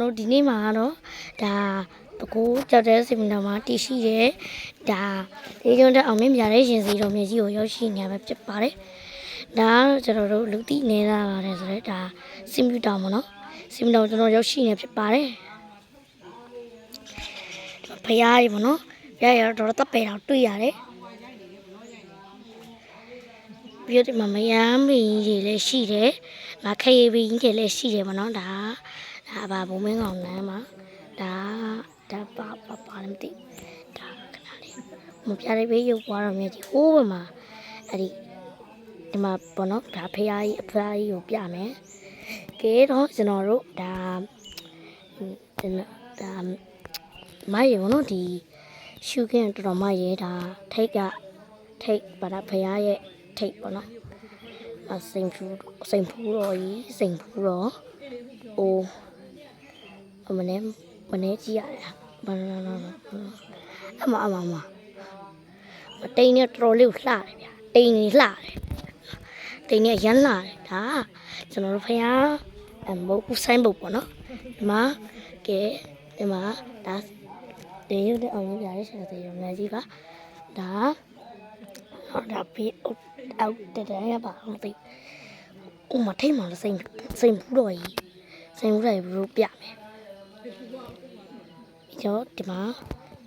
တို့ဒီနေ့မှာတော့ဒါပကူကြောက်တဲ့စီမံတော်မှာတည်ရှိရဲဒါဒီကျုံတဲ့အောင်မင်းပြတဲ့ရင်စီတော်မြကြီးကိုရောက်ရှိနေရပဲဖြစ်ပါတယ်ဒါကျွန်တော်တို့လူတိနေတာပါတယ်ဆိုတော့ဒါစင်ပြူတောင်ပေါ့နော်စင်ပြူတောင်ကျွန်တော်ရောက်ရှိနေဖြစ်ပါတယ်ဖရားကြီးပေါ့နော်ဖရားရတော့တပ်ပေတော့တွေ့ရတယ်ပြီးတော့ဒီမှာမယမ်းမင်းကြီးလည်းရှိတယ်ငါခေဘင်းကြီးလည်းရှိတယ်ပေါ့နော်ဒါဘာဘုံမင်းကောင်လမ်းမှာဒါပါလည်းမသိဒါခဏလေးမပြရပေးရုပ်ပွားတော့မြကြီးဟိုးဘမှာအဲ့ဒီမှာပေါ့နော်ဒါဖရားကြီးအဖရားကြီးကိုပြမယ်ကဲတော့ကျွန်တော်တို့ဒါမိုက်ရပေါ့နော်ဒီရှုခင်းတော်မိုက်ရဒါထိတ်ပါတာဖရားရဲ့ထိတ်ပေါ့နော်စိန်ဖူးတော့ကြီးစိန်ဖူးတော့အိုးမနေကြည့်ရတယ်ဘာအမတိန်နဲ့တော်လေးကိုလှတယ်ဗျာတိန်ကြီးလှတယ်တိန်နဲ့ရမ်းလှတယ်ဒါကျွန်တော်တို့ဖရားမဟုတ်ဆိုင်ဘုတ်ပေါ့နော်ဒီမှာကဲဒီမှာဒါတင်းရုပ်တဲ့အောင်ကြီးပြရတဲ့ဆရာတော်များကြီးကဒါပြီးအောက်တဲ့ရပါအောင်သိဥမထိတ်မှလည်းစိန်ဘူးတော်ကြီးစိန်ဘူးတော်ကြီးဘယ်လိုပြမယ်ကျော်ဒီမှာ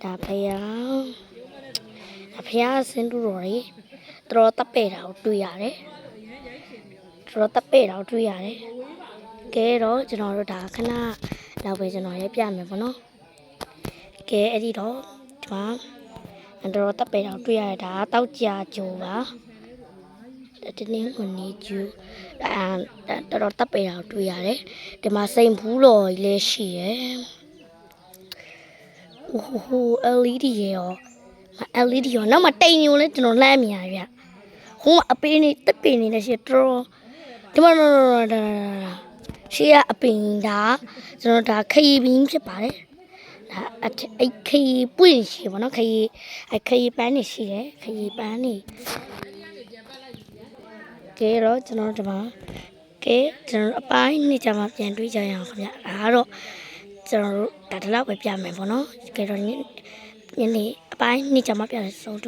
ဒါဖယားစင်တူတော်ကြီးတော်တပ်ပဲ့တာကိုတွေ့ရတယ်ကဲတော့ကျွန်တော်တို့ဒါခဏလောက်ပဲကျွန်တော်ရေးပြမယ်ပေါ့နော်ကဲအဲ့ဒီတော့ဒီမှာတော်တပ်ပဲ့တာတွေ့ရတယ်ဒါတောက်ကြကြိုပါဒီနေ့ကိုနေကျူတော်တပ်ပဲ့တာတွေ့ရတယ်ဒီမှာစိန်ဘူးတော်ကြီးလည်းရှိရယ်ဟို LED ရော LED ရောနောက်မှတိမ်ညိုလဲကျွန်တော်လှမ်းမြင်ရဗျဟိုအပင်းနေတက်ပင်နေလည်းရှိတော်ဒီမှာရှေ့ကအပင်ဒါကျွန်တော်ဒါခရီးပင်းဖြစ်ပါတယ်ဒါအဲ့ခရီးပွင့်ရှိပါတော့ခရီးပန်းနေရှိတယ်ခရီးပန်းနေကဲတော့ကျွန်တော်ဒီမှာကျွန်တော်အပိုင်းနှစ်ကြမှာပြန်တွေးကြရအောင်ခင်ဗျဒါကတော့ကျွန်တော်တို့ဒါတလောက်ပဲပြမယ်ပေါ့နော်ကဲတော့ညနေအပိုင်းနှစ်ကြမှာပြန်ဆုံး